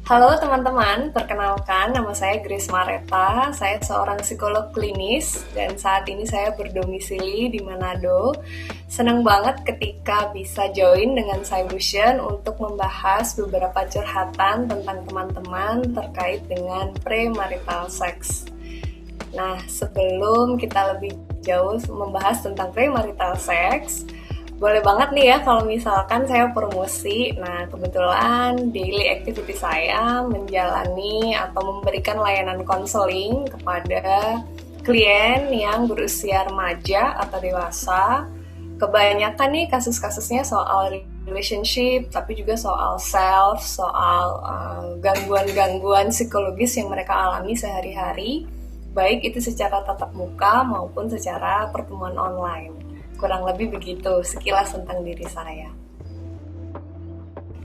Halo teman-teman, perkenalkan nama saya Grace Mareta. Saya seorang psikolog klinis dan saat ini saya berdomisili di Manado. Senang banget ketika bisa join dengan Cybution untuk membahas beberapa curhatan tentang teman-teman terkait dengan premarital sex. Nah, sebelum kita lebih jauh membahas tentang premarital sex, boleh banget nih ya kalau misalkan saya promosi. Nah, kebetulan daily activity saya menjalani atau memberikan layanan konseling kepada klien yang berusia remaja atau dewasa. Kebanyakan nih kasus-kasusnya soal relationship, tapi juga soal self, soal gangguan-gangguan psikologis yang mereka alami sehari-hari, baik itu secara tatap muka maupun secara pertemuan online. Kurang lebih begitu sekilas tentang diri saya.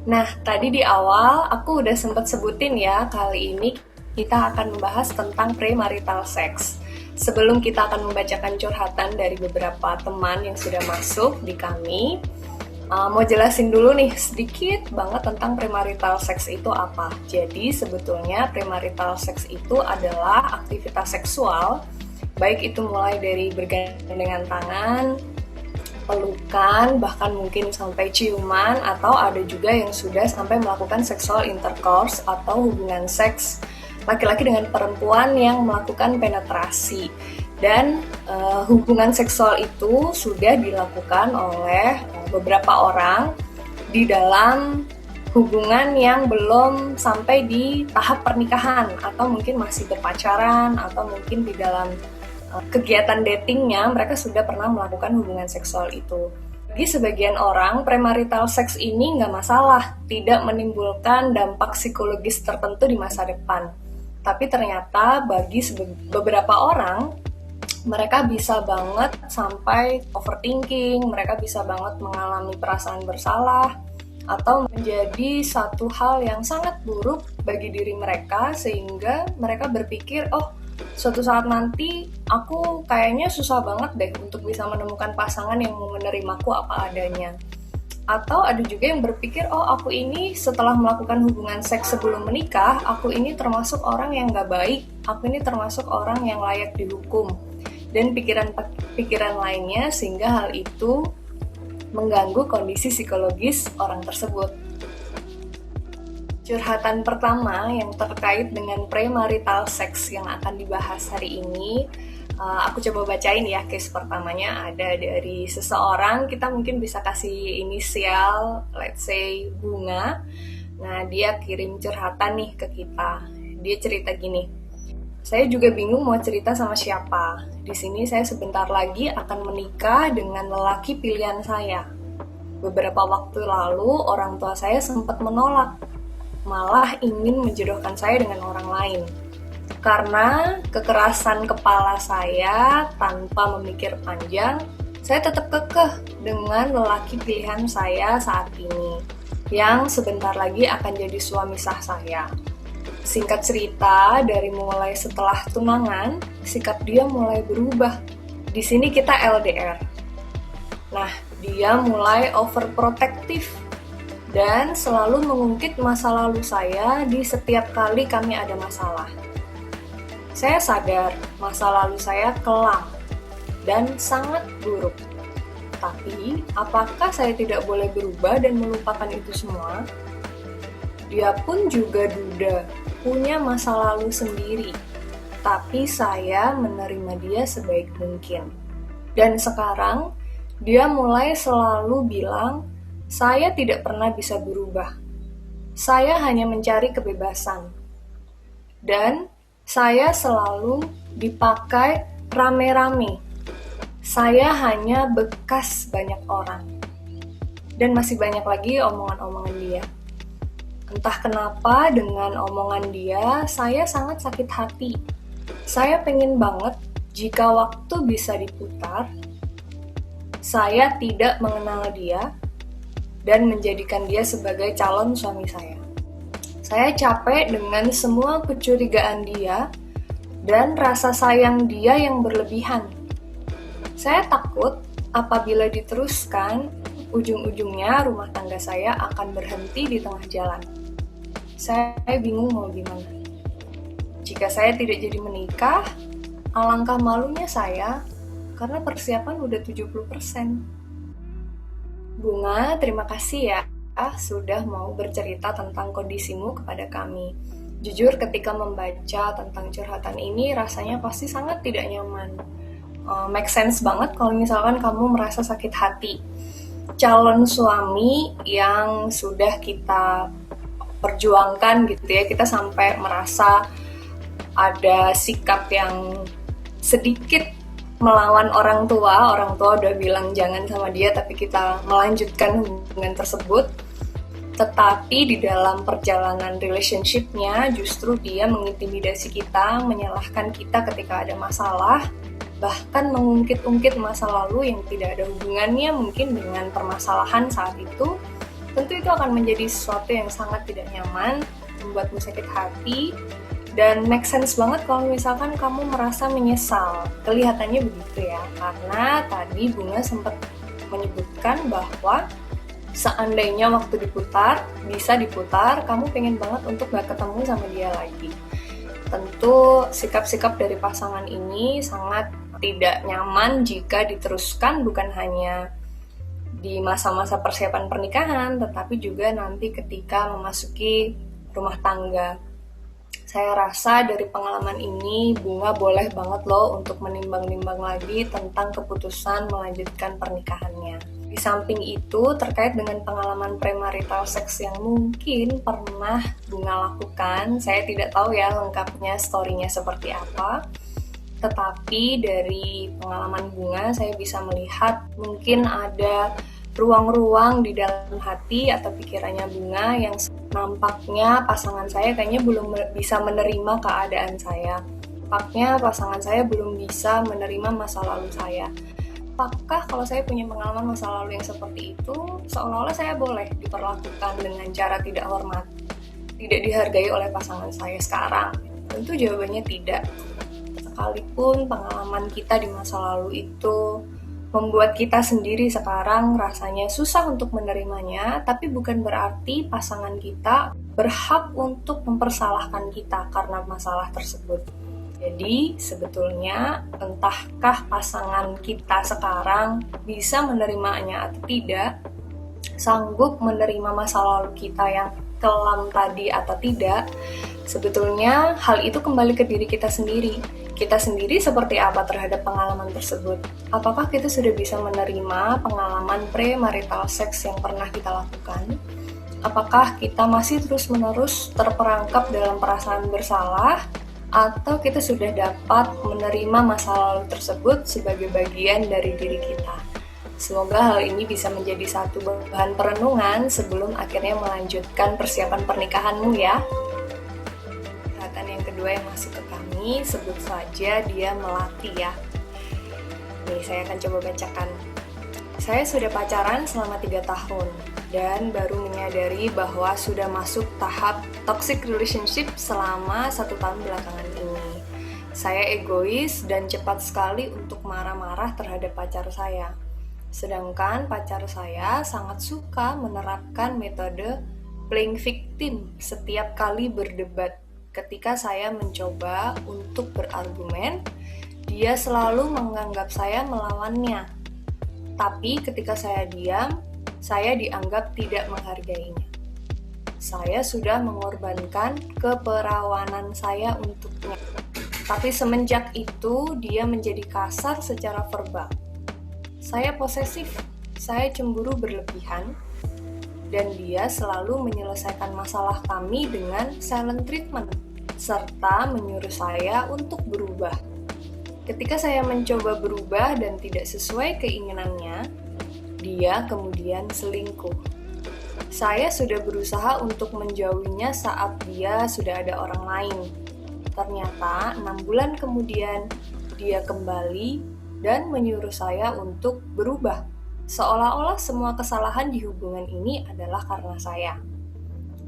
Nah, tadi di awal aku udah sempat sebutin ya, kali ini kita akan membahas tentang premarital sex. Sebelum kita akan membacakan curhatan dari beberapa teman yang sudah masuk di kami, mau jelasin dulu nih sedikit banget tentang premarital sex itu apa. Jadi sebetulnya premarital sex itu adalah aktivitas seksual, baik itu mulai dari bergandengan tangan, pelukan, bahkan mungkin sampai ciuman, atau ada juga yang sudah sampai melakukan sexual intercourse atau hubungan seks laki-laki dengan perempuan yang melakukan penetrasi. Dan hubungan seksual itu sudah dilakukan oleh beberapa orang di dalam hubungan yang belum sampai di tahap pernikahan, atau mungkin masih berpacaran, atau mungkin di dalam kegiatan datingnya mereka sudah pernah melakukan hubungan seksual itu. Bagi sebagian orang, premarital sex ini nggak masalah, tidak menimbulkan dampak psikologis tertentu di masa depan. Tapi ternyata bagi beberapa orang, mereka bisa banget sampai overthinking, mereka bisa banget mengalami perasaan bersalah, atau menjadi satu hal yang sangat buruk bagi diri mereka, sehingga mereka berpikir, oh, suatu saat nanti aku kayaknya susah banget deh untuk bisa menemukan pasangan yang mau menerimaku apa adanya. Atau ada juga yang berpikir, oh aku ini setelah melakukan hubungan seks sebelum menikah, aku ini termasuk orang yang gak baik, aku ini termasuk orang yang layak dihukum. Dan pikiran-pikiran lainnya, sehingga hal itu mengganggu kondisi psikologis orang tersebut. Curhatan pertama yang terkait dengan premarital sex yang akan dibahas hari ini, aku coba bacain ya. Case pertamanya ada dari seseorang, kita mungkin bisa kasih inisial, let's say Bunga. Nah, dia kirim curhatan nih ke kita. Dia cerita gini, saya juga bingung mau cerita sama siapa. Di sini saya sebentar lagi akan menikah dengan lelaki pilihan saya. Beberapa waktu lalu orang tua saya sempat menolak, malah ingin menjodohkan saya dengan orang lain. Karena kekerasan kepala saya tanpa memikir panjang, saya tetap kekeh dengan lelaki pilihan saya saat ini, yang sebentar lagi akan jadi suami sah saya. Singkat cerita, dari mulai setelah tunangan, sikap dia mulai berubah. Di sini kita LDR. Nah, dia mulai overprotective dan selalu mengungkit masa lalu saya di setiap kali kami ada masalah. Saya sadar masa lalu saya kelam dan sangat buruk. Tapi, apakah saya tidak boleh berubah dan melupakan itu semua? Dia pun juga duda, punya masa lalu sendiri. Tapi saya menerima dia sebaik mungkin. Dan sekarang, dia mulai selalu bilang, saya tidak pernah bisa berubah. Saya hanya mencari kebebasan. Dan saya selalu dipakai rame-rame. Saya hanya bekas banyak orang. Dan masih banyak lagi omongan-omongan dia. Entah kenapa dengan omongan dia, saya sangat sakit hati. Saya pengen banget jika waktu bisa diputar, saya tidak mengenal dia, dan menjadikan dia sebagai calon suami saya. Saya capek dengan semua kecurigaan dia dan rasa sayang dia yang berlebihan. Saya takut apabila diteruskan, ujung-ujungnya rumah tangga saya akan berhenti di tengah jalan. Saya bingung mau gimana. Jika saya tidak jadi menikah, alangkah malunya saya karena persiapan udah 70%. Bunga, terima kasih ya sudah mau bercerita tentang kondisimu kepada kami. Jujur ketika membaca tentang curhatan ini rasanya pasti sangat tidak nyaman. Make sense banget kalau misalkan kamu merasa sakit hati. Calon suami yang sudah kita perjuangkan gitu ya, kita sampai merasa ada sikap yang sedikit melawan orang tua udah bilang jangan sama dia tapi kita melanjutkan hubungan tersebut. Tetapi di dalam perjalanan relationship-nya justru dia mengintimidasi kita, menyalahkan kita ketika ada masalah, bahkan mengungkit-ungkit masa lalu yang tidak ada hubungannya mungkin dengan permasalahan saat itu. Tentu itu akan menjadi sesuatu yang sangat tidak nyaman, membuatmu sakit hati, dan make sense banget kalau misalkan kamu merasa menyesal. Kelihatannya begitu ya, karena tadi Bunga sempat menyebutkan bahwa seandainya waktu bisa diputar, kamu pengen banget untuk gak ketemu sama dia lagi. Tentu sikap-sikap dari pasangan ini sangat tidak nyaman jika diteruskan bukan hanya di masa-masa persiapan pernikahan, tetapi juga nanti ketika memasuki rumah tangga. Saya rasa dari pengalaman ini, Bunga boleh banget loh untuk menimbang-nimbang lagi tentang keputusan melanjutkan pernikahannya. Di samping itu, terkait dengan pengalaman premarital seks yang mungkin pernah Bunga lakukan, saya tidak tahu ya lengkapnya story-nya seperti apa. Tetapi dari pengalaman Bunga, saya bisa melihat mungkin ada ruang-ruang di dalam hati atau pikirannya Bunga yang nampaknya pasangan saya kayaknya belum bisa menerima keadaan saya. Nampaknya pasangan saya belum bisa menerima masa lalu saya. Apakah kalau saya punya pengalaman masa lalu yang seperti itu, seolah-olah saya boleh diperlakukan dengan cara tidak hormat, tidak dihargai oleh pasangan saya sekarang? Tentu jawabannya tidak. Sekalipun pengalaman kita di masa lalu itu membuat kita sendiri sekarang rasanya susah untuk menerimanya, tapi bukan berarti pasangan kita berhak untuk mempersalahkan kita karena masalah tersebut. Jadi sebetulnya entahkah pasangan kita sekarang bisa menerimanya atau tidak, sanggup menerima masa lalu kita yang kelam tadi atau tidak, sebetulnya hal itu kembali ke diri kita sendiri. Kita sendiri seperti apa terhadap pengalaman tersebut? Apakah kita sudah bisa menerima pengalaman premarital seks yang pernah kita lakukan? Apakah kita masih terus-menerus terperangkap dalam perasaan bersalah? Atau kita sudah dapat menerima masa lalu tersebut sebagai bagian dari diri kita? Semoga hal ini bisa menjadi satu bahan perenungan sebelum akhirnya melanjutkan persiapan pernikahanmu ya. Perhatian yang kedua yang masuk ke kami, sebut saja dia Melati ya. Nih, saya akan coba bacakan. Saya sudah pacaran selama 3 tahun dan baru menyadari bahwa sudah masuk tahap toxic relationship selama 1 tahun belakangan ini. Saya egois dan cepat sekali untuk marah-marah terhadap pacar saya. Sedangkan pacar saya sangat suka menerapkan metode playing victim setiap kali berdebat. Ketika saya mencoba untuk berargumen, dia selalu menganggap saya melawannya. Tapi ketika saya diam, saya dianggap tidak menghargainya. Saya sudah mengorbankan keperawanan saya untuknya. Tapi semenjak itu, dia menjadi kasar secara verbal. Saya posesif, saya cemburu berlebihan, dan dia selalu menyelesaikan masalah kami dengan silent treatment, serta menyuruh saya untuk berubah. Ketika saya mencoba berubah dan tidak sesuai keinginannya, dia kemudian selingkuh. Saya sudah berusaha untuk menjauhinya saat dia sudah ada orang lain. Ternyata 6 bulan kemudian, dia kembali dan menyuruh saya untuk berubah. Seolah-olah semua kesalahan di hubungan ini adalah karena saya.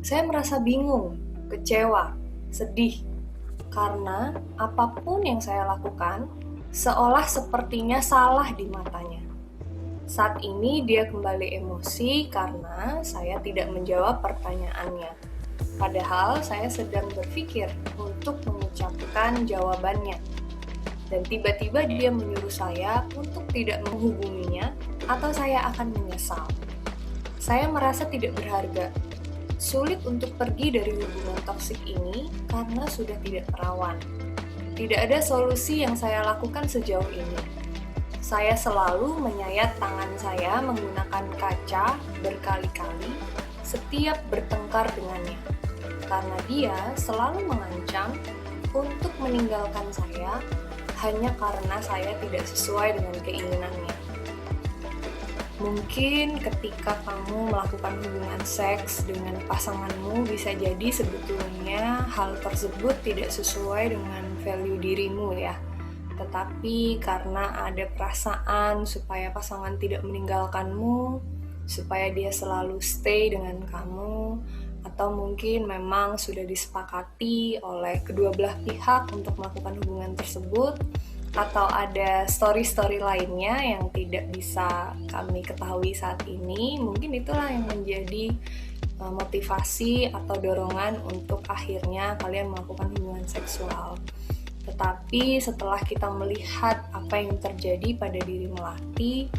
Saya merasa bingung, kecewa, sedih, karena apapun yang saya lakukan seolah sepertinya salah di matanya. Saat ini dia kembali emosi karena saya tidak menjawab pertanyaannya. Padahal saya sedang berpikir untuk mengucapkan jawabannya. Dan tiba-tiba dia menyuruh saya untuk tidak menghubunginya atau saya akan menyesal. Saya merasa tidak berharga. Sulit untuk pergi dari hubungan toksik ini karena sudah tidak perawan. Tidak ada solusi yang saya lakukan sejauh ini. Saya selalu menyayat tangan saya menggunakan kaca berkali-kali setiap bertengkar dengannya. Karena dia selalu mengancam untuk meninggalkan saya hanya karena saya tidak sesuai dengan keinginannya. Mungkin ketika kamu melakukan hubungan seks dengan pasanganmu, bisa jadi sebetulnya hal tersebut tidak sesuai dengan value dirimu ya. Tetapi karena ada perasaan supaya pasangan tidak meninggalkanmu, supaya dia selalu stay dengan kamu, atau mungkin memang sudah disepakati oleh kedua belah pihak untuk melakukan hubungan tersebut, atau ada story-story lainnya yang tidak bisa kami ketahui saat ini, mungkin itulah yang menjadi motivasi atau dorongan untuk akhirnya kalian melakukan hubungan seksual. Tetapi setelah kita melihat apa yang terjadi pada diri Melati,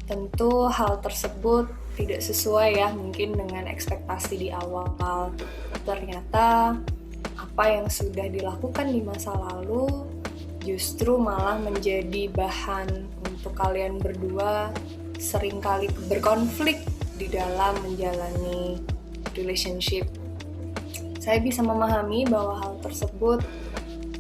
tentu hal tersebut tidak sesuai ya mungkin dengan ekspektasi di awal. Ternyata apa yang sudah dilakukan di masa lalu justru malah menjadi bahan untuk kalian berdua seringkali berkonflik di dalam menjalani relationship. Saya bisa memahami bahwa hal tersebut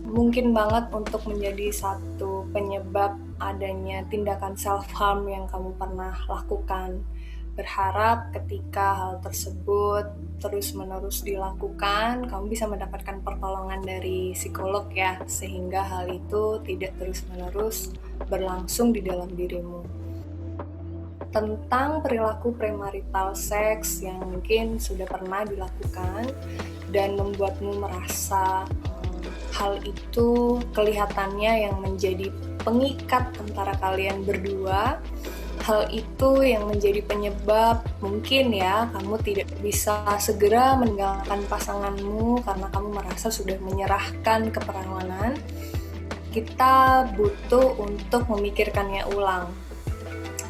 mungkin banget untuk menjadi satu penyebab adanya tindakan self-harm yang kamu pernah lakukan. Berharap ketika hal tersebut terus-menerus dilakukan, kamu bisa mendapatkan pertolongan dari psikolog ya, sehingga hal itu tidak terus-menerus berlangsung di dalam dirimu. Tentang perilaku premarital seks yang mungkin sudah pernah dilakukan dan membuatmu merasa hal itu kelihatannya yang menjadi pengikat antara kalian berdua, hal itu yang menjadi penyebab mungkin ya kamu tidak bisa segera meninggalkan pasanganmu karena kamu merasa sudah menyerahkan keperawanan. Kita butuh untuk memikirkannya ulang.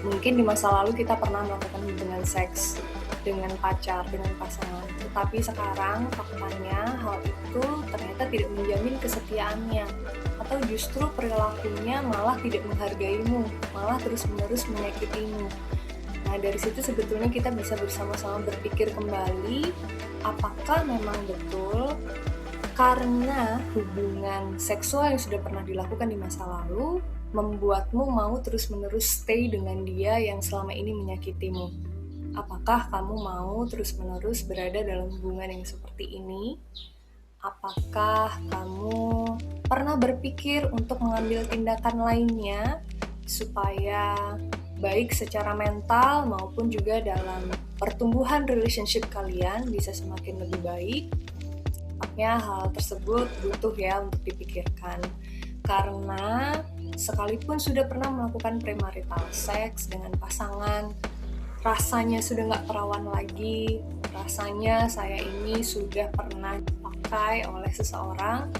Mungkin di masa lalu kita pernah melakukan hubungan seks dengan pacar, dengan pasangan, tetapi sekarang faktanya hal itu ternyata tidak menjamin kesetiaannya, atau justru perilakunya malah tidak menghargaimu, malah terus-menerus menyakitimu. Nah, dari situ sebetulnya kita bisa bersama-sama berpikir kembali, apakah memang betul karena hubungan seksual yang sudah pernah dilakukan di masa lalu membuatmu mau terus-menerus stay dengan dia yang selama ini menyakitimu. Apakah kamu mau terus-menerus berada dalam hubungan yang seperti ini? Apakah kamu pernah berpikir untuk mengambil tindakan lainnya supaya baik secara mental maupun juga dalam pertumbuhan relationship kalian bisa semakin lebih baik? Tampaknya hal tersebut butuh ya untuk dipikirkan. Karena sekalipun sudah pernah melakukan premarital seks dengan pasangan, rasanya sudah nggak perawan lagi, rasanya saya ini sudah pernah dipakai oleh seseorang,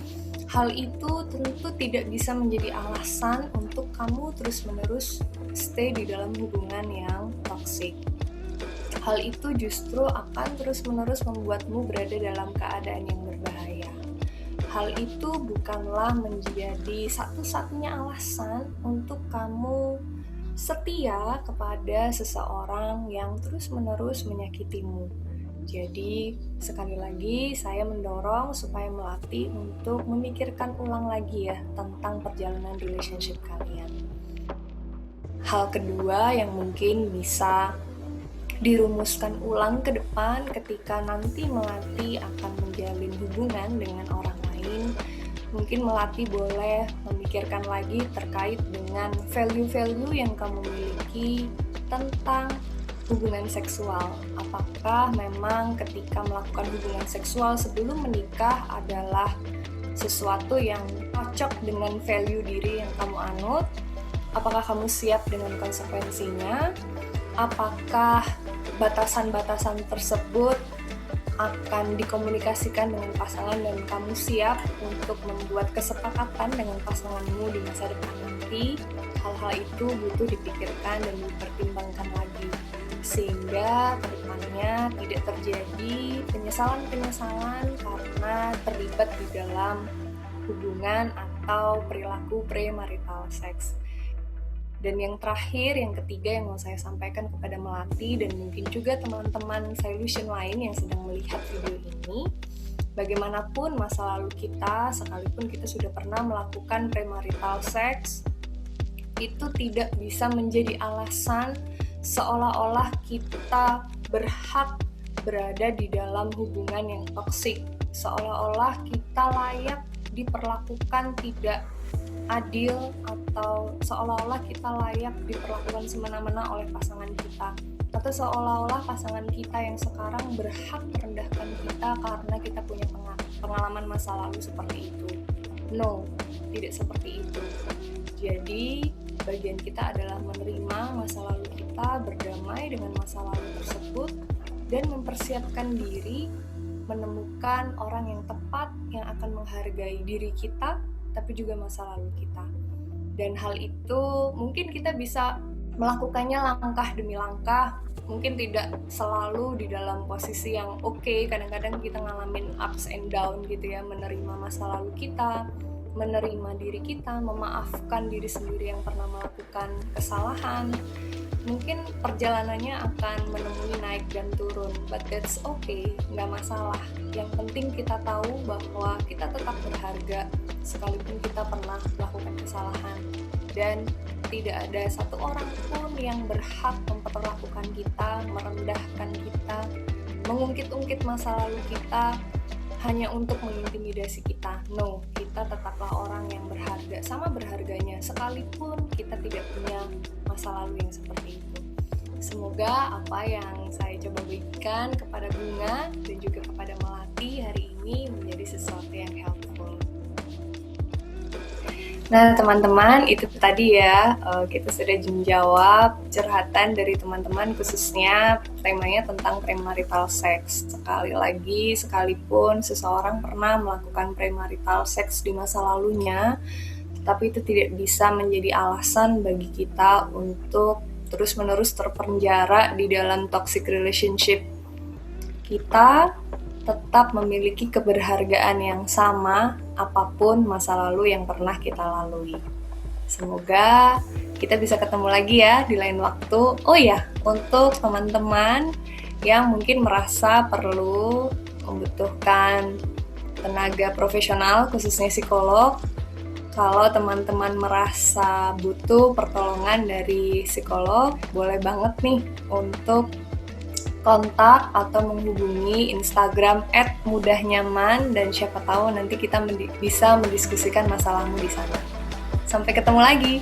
hal itu tentu tidak bisa menjadi alasan untuk kamu terus-menerus stay di dalam hubungan yang toksik. Hal itu justru akan terus-menerus membuatmu berada dalam keadaan yang berbahaya. Hal itu bukanlah menjadi satu-satunya alasan untuk kamu setia kepada seseorang yang terus-menerus menyakitimu. Jadi, sekali lagi saya mendorong supaya Melati untuk memikirkan ulang lagi ya tentang perjalanan relationship kalian. Hal kedua yang mungkin bisa dirumuskan ulang ke depan ketika nanti Melati akan menjalin hubungan dengan orang lain, mungkin Melati boleh memikirkan lagi terkait dengan value-value yang kamu miliki tentang hubungan seksual. Apakah memang ketika melakukan hubungan seksual sebelum menikah adalah sesuatu yang cocok dengan value diri yang kamu anut? Apakah kamu siap dengan konsekuensinya? Apakah batasan-batasan tersebut akan dikomunikasikan dengan pasangan dan kamu siap untuk membuat kesepakatan dengan pasanganmu di masa depan nanti, hal-hal itu butuh dipikirkan dan dipertimbangkan lagi sehingga kedepannya tidak terjadi penyesalan-penyesalan karena terlibat di dalam hubungan atau perilaku premarital sex. Dan yang terakhir, yang ketiga yang mau saya sampaikan kepada Melati dan mungkin juga teman-teman Solution lain yang sedang melihat video ini, bagaimanapun masa lalu kita, sekalipun kita sudah pernah melakukan premarital sex, itu tidak bisa menjadi alasan seolah-olah kita berhak berada di dalam hubungan yang toksik, seolah-olah kita layak diperlakukan tidak adil atau seolah-olah kita layak diperlakukan semena-mena oleh pasangan kita, atau seolah-olah pasangan kita yang sekarang berhak merendahkan kita karena kita punya pengalaman masa lalu seperti itu. No, tidak seperti itu. Jadi bagian kita adalah menerima masa lalu kita, berdamai dengan masa lalu tersebut, dan mempersiapkan diri menemukan orang yang tepat yang akan menghargai diri kita tapi juga masa lalu kita. Dan hal itu mungkin kita bisa melakukannya langkah demi langkah, mungkin tidak selalu di dalam posisi yang oke. Kadang-kadang kita ngalamin ups and down gitu ya, menerima masa lalu kita, menerima diri kita, memaafkan diri sendiri yang pernah melakukan kesalahan. Mungkin perjalanannya akan menemui naik dan turun, but that's okay, nggak masalah. Yang penting kita tahu bahwa kita tetap berharga sekalipun kita pernah melakukan kesalahan. Dan tidak ada satu orang pun yang berhak memperlakukan kita, merendahkan kita, mengungkit-ungkit masa lalu kita hanya untuk mengintimidasi kita. No, kita tetaplah orang yang berharga, sama berharganya sekalipun kita tidak punya masa lalu yang seperti itu. Semoga apa yang saya coba berikan kepada Bunga dan juga kepada Melati hari ini menjadi sesuatu yang helpful. Nah teman-teman, itu tadi ya, kita sudah menjawab curhatan dari teman-teman, khususnya temanya tentang premarital sex. Sekali lagi, sekalipun seseorang pernah melakukan premarital sex di masa lalunya, tapi itu tidak bisa menjadi alasan bagi kita untuk terus-menerus terpenjara di dalam toxic relationship. Kita tetap memiliki keberhargaan yang sama apapun masa lalu yang pernah kita lalui. Semoga kita bisa ketemu lagi ya di lain waktu. Oh ya, untuk teman-teman yang mungkin merasa perlu membutuhkan tenaga profesional, khususnya psikolog, kalau teman-teman merasa butuh pertolongan dari psikolog, boleh banget nih untuk kontak atau menghubungi Instagram @mudahnyaman, dan siapa tahu nanti kita bisa mendiskusikan masalahmu di sana. Sampai ketemu lagi.